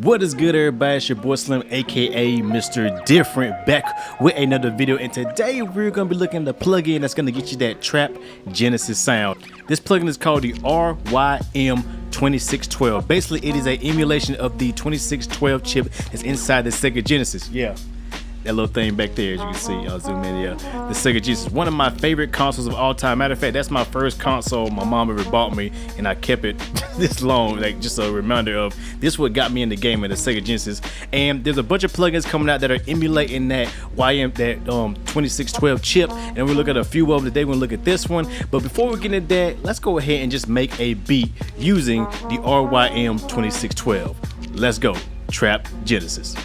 What is good, everybody? It's your boy Slim, aka Mr. Different, back with another video, and today we're gonna be looking at the plugin that's gonna get you that Trap Genesis sound. This plugin is called the RYM2612. Basically, it is an emulation of the 2612 chip that's inside the Sega Genesis. Yeah. That little thing back there, as you can see, I'll zoom in, yeah. The Sega Genesis, one of my favorite consoles of all time. Matter of fact, that's my first console my mom ever bought me, and I kept it this long, like just a reminder of this what got me into gaming, the Sega Genesis. And there's a bunch of plugins coming out that are emulating that 2612 chip, and we'll look at a few of them today. We'll look at this one, but before we get into that, let's go ahead and just make a beat using the RYM2612. Let's go, Trap Genesis.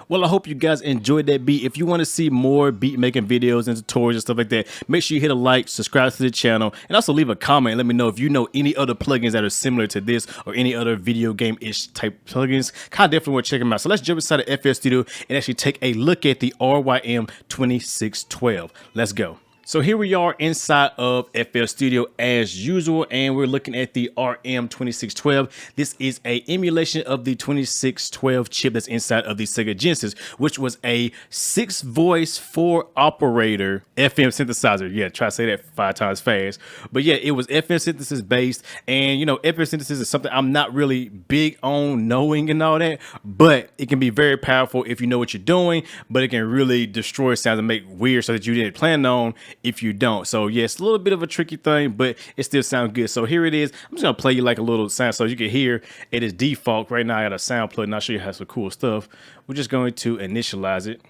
Well, I hope you guys enjoyed that beat. If you want to see more beat making videos and tutorials and stuff like that, make sure you hit a like, subscribe to the channel, and also leave a comment. Let me know if you know any other plugins that are similar to this or any other video game-ish type plugins. Kind of definitely want to check them out. So let's jump inside of FL Studio and actually take a look at the RYM2612. Let's go. So here we are inside of FL Studio as usual, and we're looking at the RYM2612. This is a emulation of the 2612 chip that's inside of the Sega Genesis, which was a 6-voice 4-operator FM synthesizer. Yeah, try to say that 5 times fast. But yeah, it was FM synthesis based, and you know, FM synthesis is something I'm not really big on knowing and all that, but it can be very powerful if you know what you're doing, but it can really destroy sounds and make weird so that you didn't plan on if you don't. So yeah, it's a little bit of a tricky thing, but it still sounds good. So here it is. I'm just gonna play you like a little sound so you can hear it is default. Right now I got a sound plug and I'll show you how some cool stuff. We're just going to initialize it.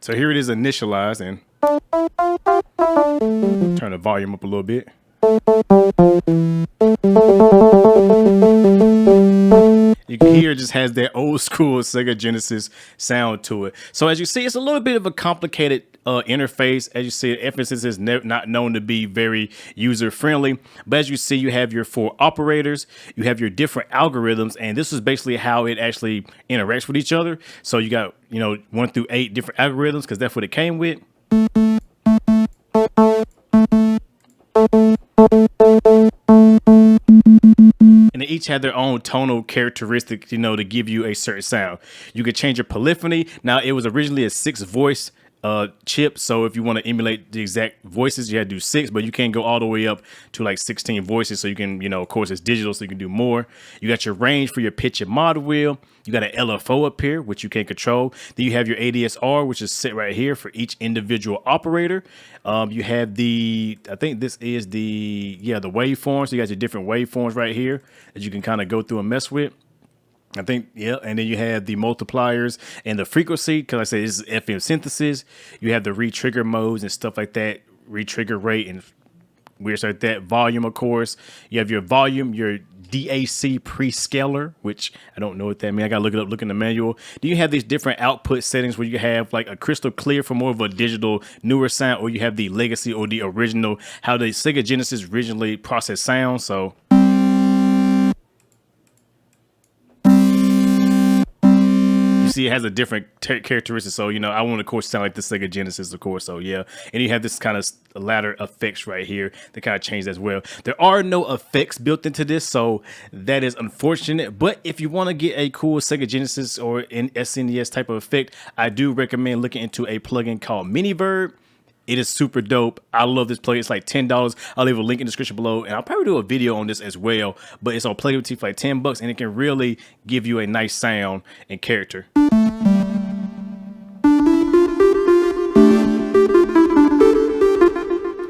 So here it is initialized, and turn the volume up a little bit. You can hear it just has that old school Sega Genesis sound to it. So as you see, it's a little bit of a complicated interface. As you see, FSS is not known to be very user friendly. But as you see, you have your 4 operators, you have your different algorithms, and this is basically how it actually interacts with each other. So you got, you know, 1 through 8 different algorithms because that's what it came with. And they each have their own tonal characteristics, you know, to give you a certain sound. You could change your polyphony. Now, it was originally a 6-voice chip, so if you want to emulate the exact voices, you had to do 6, but you can't go all the way up to like 16 voices. So you can, you know, of course it's digital, so you can do more. You got your range for your pitch and mod wheel. You got an LFO up here, which you can control. Then you have your ADSR, which is set right here for each individual operator. You have the, I think this is the, yeah, the waveforms. So you got your different waveforms right here that you can kind of go through and mess with. I think, yeah, and then you have the multipliers and the frequency, because I say this is FM synthesis. You have the re-trigger modes and stuff like that, re-trigger rate and weird stuff like that. Volume, of course. You have your volume, your DAC prescaler, which I don't know what that means. I gotta look it up, look in the manual. Do you have these different output settings where you have like a crystal clear for more of a digital newer sound, or you have the legacy or the original, how the Sega Genesis originally processed sound. So see, it has a different characteristic. So, you know, I want, of course, sound like the Sega Genesis, of course. So, yeah. And you have this kind of ladder effects right here that kind of change as well. There are no effects built into this, so that is unfortunate. But if you want to get a cool Sega Genesis or an SNES type of effect, I do recommend looking into a plugin called MiniVerb. It is super dope. I love this plugin. It's like $10. I'll leave a link in the description below, and I'll probably do a video on this as well. But it's on Plugin Boutique for like $10, and it can really give you a nice sound and character.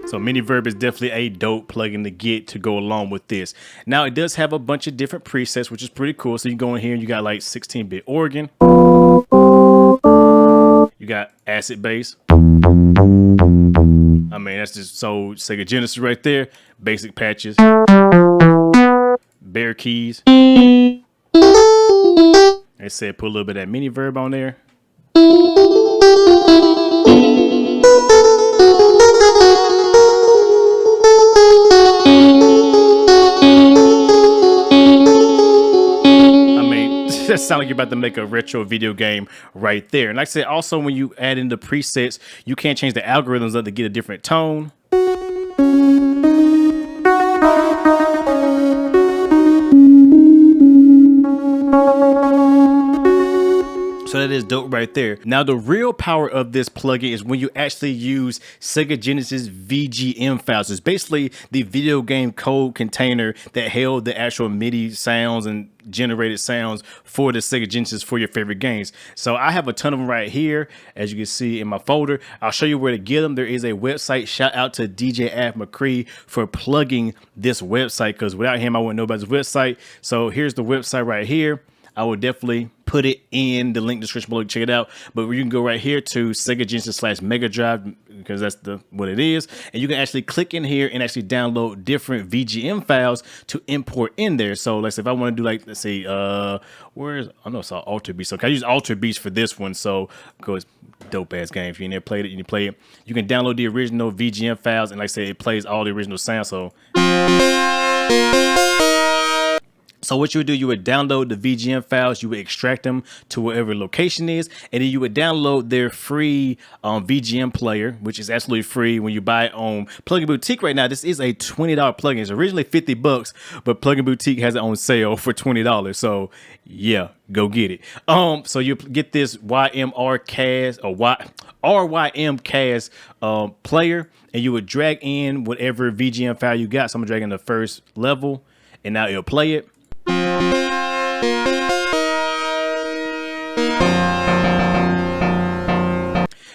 So MiniVerb is definitely a dope plugin to get to go along with this. Now, it does have a bunch of different presets, which is pretty cool. So you go in here and you got like 16-bit organ. You got acid bass. I mean, that's just so Sega Genesis right there. Basic patches. Bare keys. They said put a little bit of that MiniVerb on there. That sounds like you're about to make a retro video game right there. And like I said, also when you add in the presets, you can't change the algorithms up to get a different tone. So that is dope right there. Now, the real power of this plugin is when you actually use Sega Genesis VGM files. It's basically the video game code container that held the actual MIDI sounds and generated sounds for the Sega Genesis for your favorite games. So I have a ton of them right here, as you can see in my folder. I'll show you where to get them. There is a website. Shout out to DJ Av McCree for plugging this website, because without him, I wouldn't know about this website. So here's the website right here. I will definitely put it in the link description below to check it out. But you can go right here to Sega Genesis /Mega Drive, because that's what it is. And you can actually click in here and actually download different VGM files to import in there. So let's say if I want to do like, let's say, where's, I know it's all Alter Beats. So I use Alter Beats for this one. So go, it's dope ass game. If you never played it, you can play it. You can download the original VGM files, and like I said, it plays all the original sounds. So what you would do, you would download the VGM files, you would extract them to wherever location is, and then you would download their free VGM player, which is absolutely free when you buy it on Plugin Boutique right now. This is a $20 plugin. It's originally $50, but Plugin Boutique has it on sale for $20. So yeah, go get it. So you get this YMRcast or RYMcast player, and you would drag in whatever VGM file you got. So I'm gonna drag in the first level, and now it'll play it.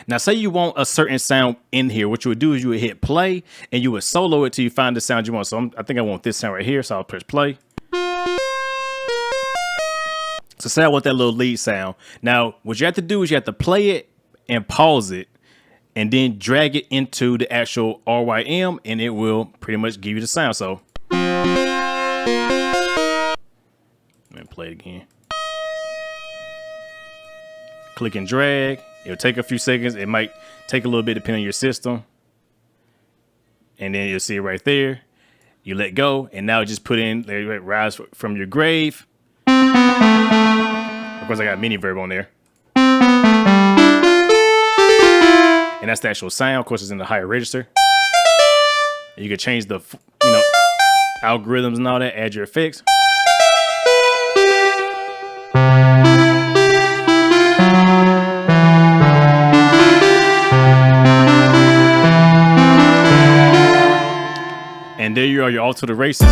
Now, say you want a certain sound in here. What you would do is you would hit play, and you would solo it till you find the sound you want. So I think I want this sound right here, so I'll press play. So say I want that little lead sound. Now, what you have to do is you have to play it and pause it, and then drag it into the actual RYM, and it will pretty much give you the sound. So let me play it again. Click and drag. It'll take a few seconds. It might take a little bit depending on your system. And then you'll see it right there. You let go, and now just put in Rise from Your Grave. Of course, I got MiniVerb on there. And that's the actual sound. Of course, it's in the higher register. And you can change the, algorithms and all that, add your effects. And there you are, you're off to the races,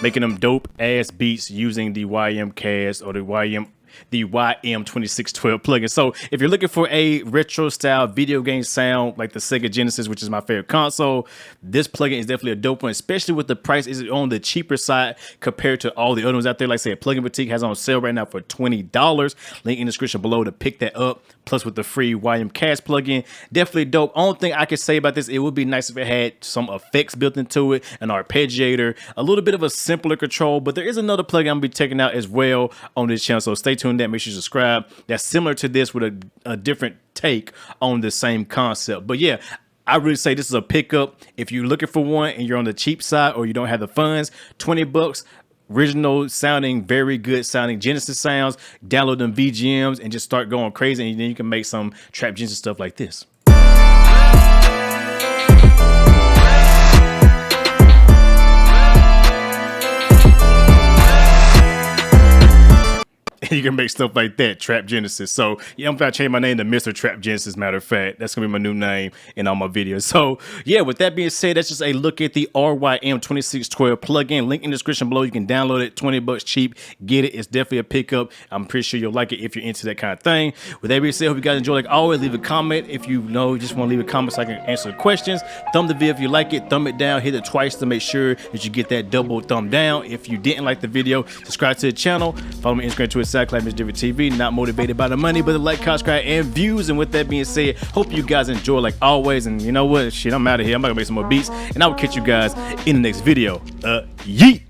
making them dope ass beats using the YMcast or the RYM2612 plugin. So if you're looking for a retro style video game sound like the Sega Genesis, which is my favorite console, this plugin is definitely a dope one, especially with the price is on the cheaper side compared to all the other ones out there. Like I said, Plugin Boutique has on sale right now for $20. Link in the description below to pick that up. plus with the free YM Cast plugin. Definitely dope. Only thing I could say about this, it would be nice if it had some effects built into it, an arpeggiator, a little bit of a simpler control, but there is another plugin I'm gonna be checking out as well on this channel, so stay tuned. That make sure you subscribe. That's similar to this with a different take on the same concept. But yeah, I really say this is a pickup if you're looking for one and you're on the cheap side or you don't have the funds. 20 bucks, original sounding, very good sounding Genesis sounds. Download them VGMs and just start going crazy, and then you can make some Trap Genesis stuff like this. You can make stuff like that, Trap Genesis. So yeah, I'm about to change my name to Mr. Trap Genesis. Matter of fact, that's gonna be my new name in all my videos. So yeah, with that being said, that's just a look at the RYM2612 plugin. Link in the description below. You can download it, 20 bucks cheap. Get it. It's definitely a pickup. I'm pretty sure you'll like it if you're into that kind of thing. With that being said, hope you guys enjoy. Like always, leave a comment if you just want to leave a comment so I can answer the questions. Thumb the video if you like it. Thumb it down. Hit it twice to make sure that you get that double thumb down. If you didn't like the video, subscribe to the channel. Follow me on Instagram, Twitter, like MrDifferentTV. Not motivated by the money, but the like, subscribe, and views. And with that being said, hope you guys enjoy like always. And you know what? Shit, I'm out of here. I'm about to make some more beats, and I will catch you guys in the next video. Yeet.